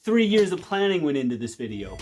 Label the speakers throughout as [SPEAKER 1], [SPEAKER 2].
[SPEAKER 1] 3 years of planning went into this video.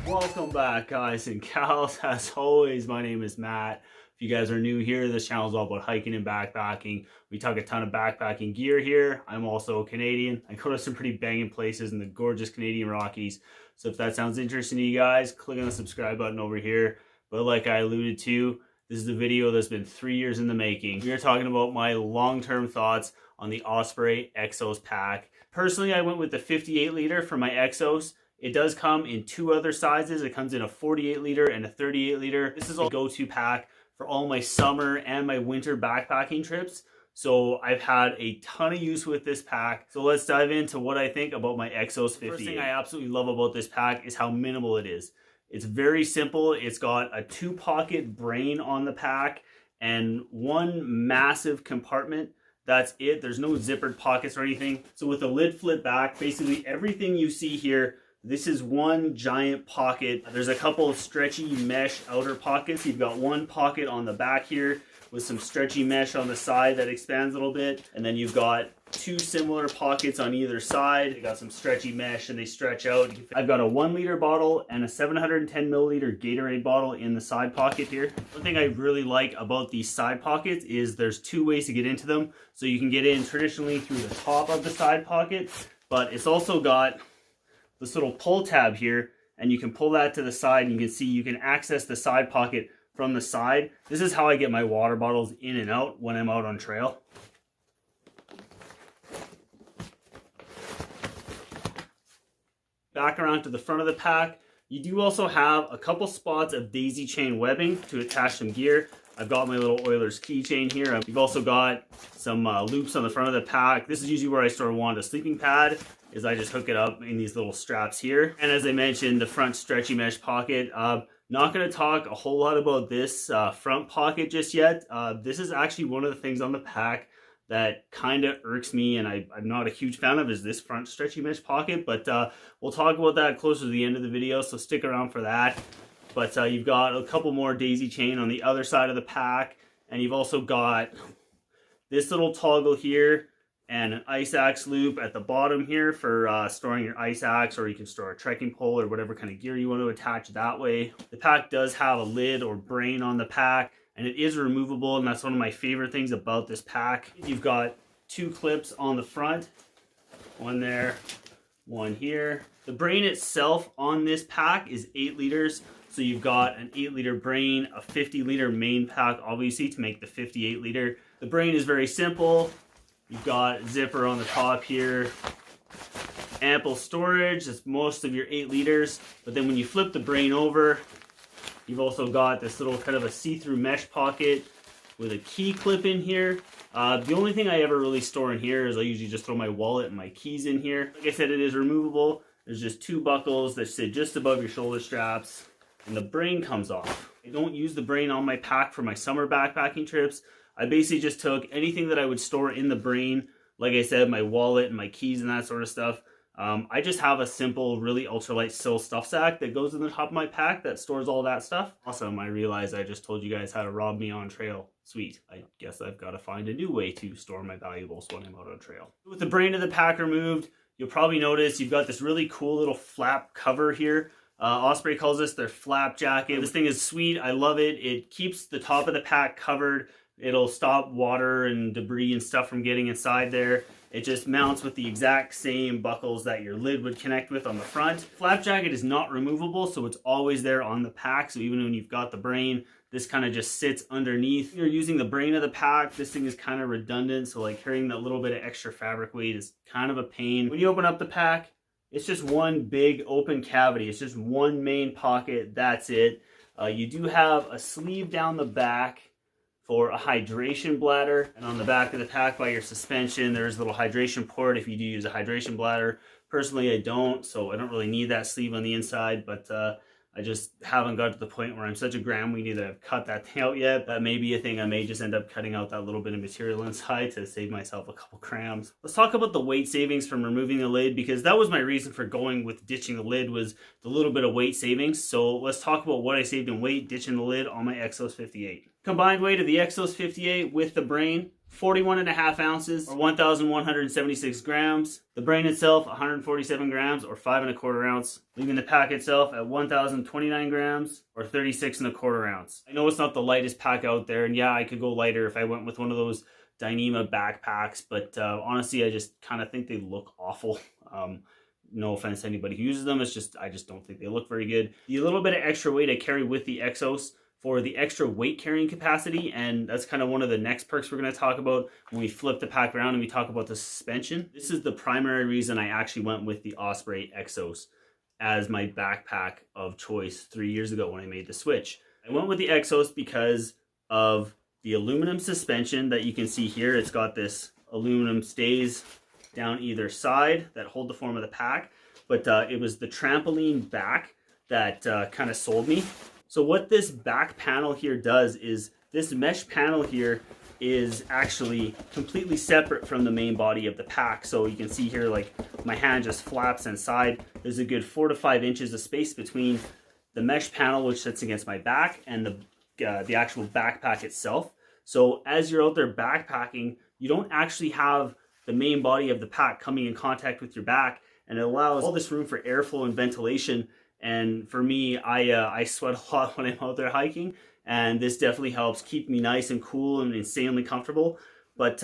[SPEAKER 1] Welcome back, guys and gals. As always, my name is Matt. If you guys are new here, this channel is all about hiking and backpacking. We talk a ton of backpacking gear here. I'm also a Canadian. I go to some pretty banging places in the gorgeous Canadian Rockies. So if that sounds interesting to you guys, click on the subscribe button over here. But like I alluded to, this is a video that's been 3 years in the making. We are talking about my long-term thoughts on the Osprey Exos pack. Personally, I went with the 58 liter for my Exos. It does come in two other sizes. It comes in a 48 liter and a 38 liter. This is a go-to pack for all my summer and my winter backpacking trips. So I've had a ton of use with this pack. So let's dive into what I think about my Exos 58. First thing I absolutely love about this pack is how minimal it is. It's very simple. It's got a 2-pocket brain on the pack and one massive compartment. That's it. There's no zippered pockets or anything. So with the lid flip back, basically everything you see here, this is one giant pocket. There's a couple of stretchy mesh outer pockets. You've got one pocket on the back here with some stretchy mesh on the side that expands a little bit. And then you've got two similar pockets on either side. You got some stretchy mesh and they stretch out. I've got a 1 liter bottle and a 710 milliliter Gatorade bottle in the side pocket here. One thing I really like about these side pockets is there's two ways to get into them. So you can get in traditionally through the top of the side pocket, but it's also got this little pull tab here, and you can pull that to the side and you can see you can access the side pocket from the side. This is how I get my water bottles in and out when I'm out on trail. Back around to the front of the pack, you do also have a couple spots of daisy chain webbing to attach some gear. I've got my little Oilers keychain here. You've also got some loops on the front of the pack. This is usually where I store Wanda sleeping pad, is I just hook it up in these little straps here. And as I mentioned, the front stretchy mesh pocket. Not going to talk a whole lot about this front pocket just yet. This is actually one of the things on the pack that kind of irks me and I'm not a huge fan of, is this front stretchy mesh pocket. But we'll talk about that closer to the end of the video, so stick around for that. But you've got a couple more daisy chain on the other side of the pack. And you've also got this little toggle here and an ice axe loop at the bottom here for storing your ice axe, or you can store a trekking pole or whatever kind of gear you want to attach that way. The pack does have a lid or brain on the pack, and it is removable, and that's one of my favorite things about this pack. You've got two clips on the front, one there, one here. The brain itself on this pack is 8 liters. So you've got an 8 liter brain, a 50 liter main pack, obviously, to make the 58 liter. The brain is very simple. You've got a zipper on the top here. Ample storage, that's most of your 8 liters. But then when you flip the brain over, you've also got this little kind of a see-through mesh pocket with a key clip in here. The only thing I ever really store in here is I usually just throw my wallet and my keys in here. Like I said, it is removable. There's just 2 buckles that sit just above your shoulder straps, and the brain comes off. I don't use the brain on my pack for my summer backpacking trips. I basically just took anything that I would store in the brain, like I said, my wallet and my keys and that sort of stuff. I just have a simple, really ultralight sill stuff sack that goes in the top of my pack that stores all that stuff. Awesome, I realized I just told you guys how to rob me on trail. Sweet, I guess I've got to find a new way to store my valuables when I'm out on trail. With the brain of the pack removed, you'll probably notice you've got this really cool little flap cover here. Osprey calls this their flap jacket. This thing is sweet, I love it. It keeps the top of the pack covered. It'll stop water and debris and stuff from getting inside there. It just mounts with the exact same buckles that your lid would connect with on the front. Flap jacket is not removable, so it's always there on the pack. So even when you've got the brain, this kind of just sits underneath. If you're using the brain of the pack, this thing is kind of redundant. So like carrying that little bit of extra fabric weight is kind of a pain. When you open up the pack, it's just one big open cavity. It's just one main pocket, that's it. You do have a sleeve down the back for a hydration bladder, and on the back of the pack by your suspension there's a little hydration port if you do use a hydration bladder. Personally, I don't, so I don't really need that sleeve on the inside, but I just haven't got to the point where I'm such a gram weenie that I've cut that thing out yet. That may be a thing. I may just end up cutting out that little bit of material inside to save myself a couple grams. Let's talk about the weight savings from removing the lid, because that was my reason for going with ditching the lid, was the little bit of weight savings. So let's talk about what I saved in weight ditching the lid on my Exos 58. Combined weight of the Exos 58 with the brain, 41.5 ounces, or 1,176 grams. The brain itself, 147 grams, or 5¼ ounce, leaving the pack itself at 1,029 grams, or 36¼ ounce. I know it's not the lightest pack out there, and yeah, I could go lighter if I went with one of those Dyneema backpacks, but honestly, I just kind of think they look awful. No offense to anybody who uses them, I just don't think they look very good. The little bit of extra weight I carry with the Exos for the extra weight carrying capacity, and that's kind of one of the next perks we're going to talk about when we flip the pack around and we talk about the suspension. This is the primary reason I actually went with the Osprey Exos as my backpack of choice 3 years ago when I made the switch. I went with the Exos because of the aluminum suspension that you can see here. It's got this aluminum stays down either side that hold the form of the pack, but it was the trampoline back that kind of sold me. So what this back panel here does is this mesh panel here is actually completely separate from the main body of the pack. So you can see here, like, my hand just flaps inside. There's a good 4 to 5 inches of space between the mesh panel, which sits against my back, and the actual backpack itself. So as you're out there backpacking, you don't actually have the main body of the pack coming in contact with your back, and it allows all this room for airflow and ventilation. And for me, I sweat a lot when I'm out there hiking, and this definitely helps keep me nice and cool and insanely comfortable. But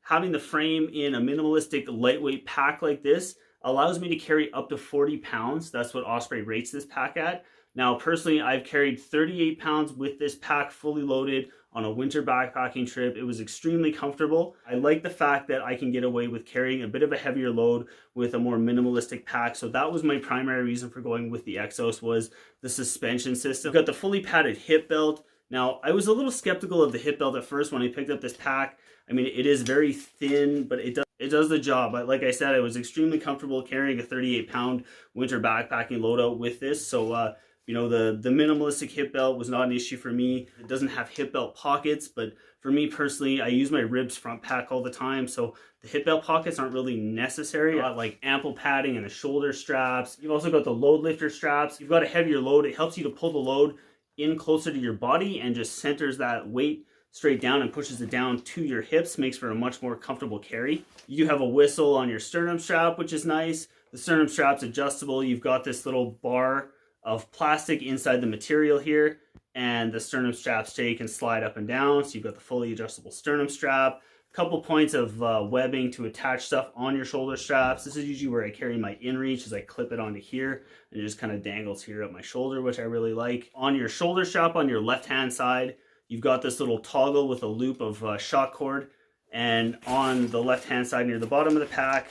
[SPEAKER 1] having the frame in a minimalistic, lightweight pack like this allows me to carry up to 40 pounds. That's what Osprey rates this pack at. Now, personally, I've carried 38 pounds with this pack fully loaded on a winter backpacking trip. It was extremely comfortable. I like the fact that I can get away with carrying a bit of a heavier load with a more minimalistic pack. So that was my primary reason for going with the Exos, was the suspension system. I've got the fully padded hip belt. Now, I was a little skeptical of the hip belt at first when I picked up this pack. I mean, it is very thin, but it does the job. But like I said, I was extremely comfortable carrying a 38-pound winter backpacking loadout with this. So you know, the minimalistic hip belt was not an issue for me. It doesn't have hip belt pockets, but for me personally, I use my ribs front pack all the time, so the hip belt pockets aren't really necessary. You've got like ample padding in the shoulder straps. You've also got the load lifter straps. You've got a heavier load. It helps you to pull the load in closer to your body and just centers that weight straight down and pushes it down to your hips, makes for a much more comfortable carry. You do have a whistle on your sternum strap, which is nice. The sternum strap's adjustable. You've got this little bar of plastic inside the material here, and the sternum strap stay can slide up and down, so you've got the fully adjustable sternum strap. A couple points of webbing to attach stuff on your shoulder straps. This is usually where I carry my inReach, as I clip it onto here, and it just kind of dangles here up my shoulder, which I really like. On your shoulder strap on your left hand side, you've got this little toggle with a loop of shock cord, and on the left hand side near the bottom of the pack,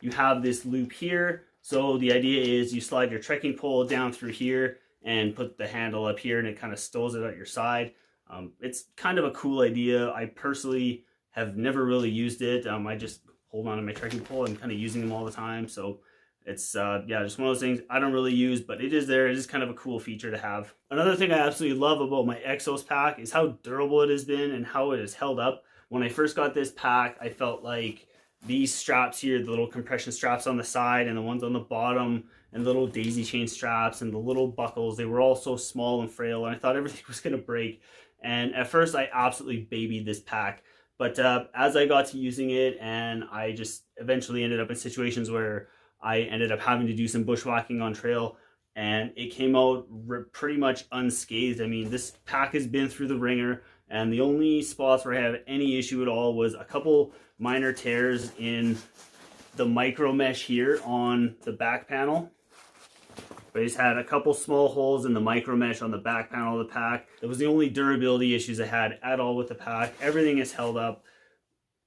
[SPEAKER 1] you have this loop here. So the idea is you slide your trekking pole down through here and put the handle up here, and it kind of stows it at your side. It's kind of a cool idea. I personally have never really used it. I just hold on to my trekking pole and kind of using them all the time. So it's yeah, just one of those things I don't really use, but it is there. It is kind of a cool feature to have. Another thing I absolutely love about my Exos pack is how durable it has been and how it has held up. When I first got this pack, I felt like these straps here, the little compression straps on the side and the ones on the bottom, and the little daisy chain straps and the little buckles, they were all so small and frail, and I thought everything was going to break. And at first I absolutely babied this pack, but as I got to using it, and I just eventually ended up in situations where I ended up having to do some bushwhacking on trail, and it came out pretty much unscathed. I mean, this pack has been through the ringer, and the only spots where I have any issue at all was a couple minor tears in the micro mesh here on the back panel. But I just had a couple small holes in the micro mesh on the back panel of the pack. That was the only durability issues I had at all with the pack. Everything is held up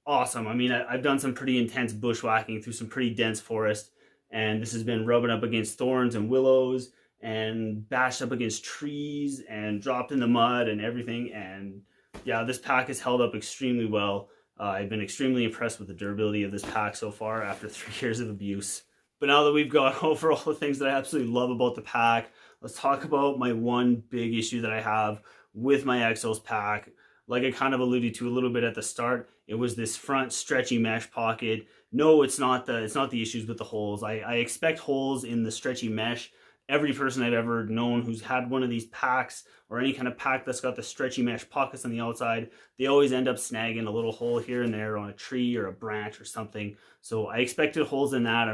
[SPEAKER 1] awesome. I mean, I've done some pretty intense bushwhacking through some pretty dense forest, and this has been rubbing up against thorns and willows and bashed up against trees and dropped in the mud and everything. And yeah, this pack has held up extremely well. I've been extremely impressed with the durability of this pack so far after 3 years of abuse. But now that we've gone over all the things that I absolutely love about the pack, let's talk about my one big issue that I have with my Exos pack. Like I kind of alluded to a little bit at the start, it was this front stretchy mesh pocket. No, it's not the issues with the holes. I expect holes in the stretchy mesh every person I've ever known who's had one of these packs or any kind of pack that's got the stretchy mesh pockets on the outside, they always end up snagging a little hole here and there on a tree or a branch or something. So I expected holes in that.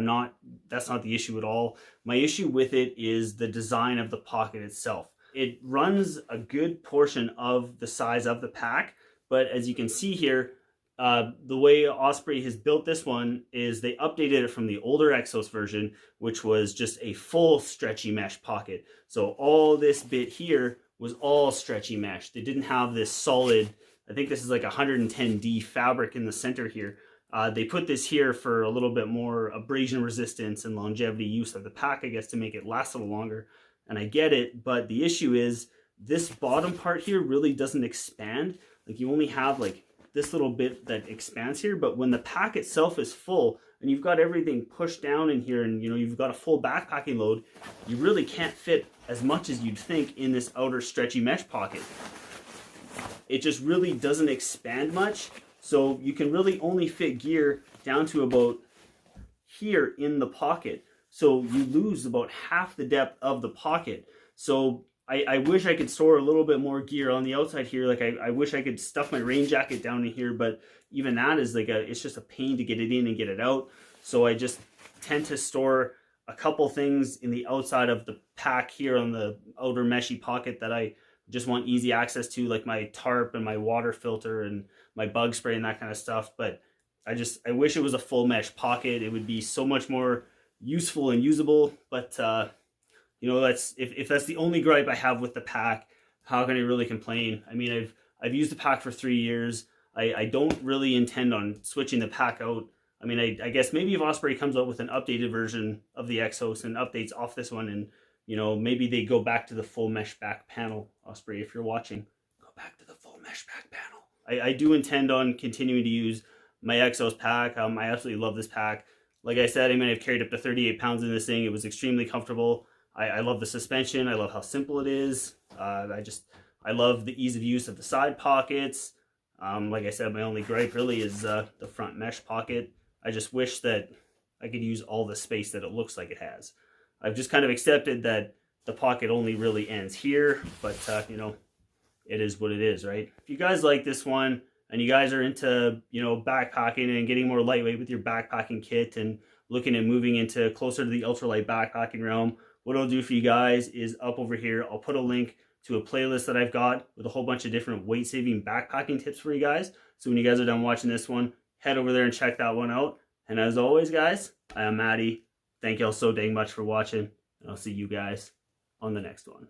[SPEAKER 1] That's not the issue at all. My issue with it is the design of the pocket itself. It runs a good portion of the size of the pack, but as you can see here, the way Osprey has built this one is they updated it from the older Exos version, which was just a full stretchy mesh pocket. So all this bit here was all stretchy mesh. They didn't have this solid, I think this is like 110D fabric in the center here. They put this here for a little bit more abrasion resistance and longevity use of the pack, I guess, to make it last a little longer. And I get it, but the issue is this bottom part here really doesn't expand. Like you only have like this little bit that expands here, but when the pack itself is full and you've got everything pushed down in here and you've got a full backpacking load, you really can't fit as much as you'd think in this outer stretchy mesh pocket. It just really doesn't expand much, so you can really only fit gear down to about here in the pocket. So you lose about half the depth of the pocket. So I wish I could store a little bit more gear on the outside here. Like I wish I could stuff my rain jacket down in here, but even that is like it's just a pain to get it in and get it out. So I just tend to store a couple things in the outside of the pack here on the outer meshy pocket that I just want easy access to, like my tarp and my water filter and my bug spray and that kind of stuff. But I wish it was a full mesh pocket. It would be so much more useful and usable, but that's if that's the only gripe I have with the pack, how can I really complain? I mean, I've used the pack for 3 years. I don't really intend on switching the pack out. I mean, I guess maybe if Osprey comes out with an updated version of the Exos and updates off this one, and maybe they go back to the full mesh back panel. Osprey, if you're watching, go back to the full mesh back panel. I do intend on continuing to use my Exos pack. I absolutely love this pack. Like I said, I mean, I've carried up to 38 pounds in this thing. It was extremely comfortable. I love the suspension. I love how simple it is. I love the ease of use of the side pockets. Like I said, my only gripe really is the front mesh pocket. I just wish that I could use all the space that it looks like it has. I've just kind of accepted that the pocket only really ends here, but it is what it is, right? If you guys like this one and you guys are into, backpacking and getting more lightweight with your backpacking kit and looking at moving into closer to the ultralight backpacking realm, what I'll do for you guys is up over here, I'll put a link to a playlist that I've got with a whole bunch of different weight-saving backpacking tips for you guys. So when you guys are done watching this one, head over there and check that one out. And as always, guys, I am Matty. Thank y'all so dang much for watching, and I'll see you guys on the next one.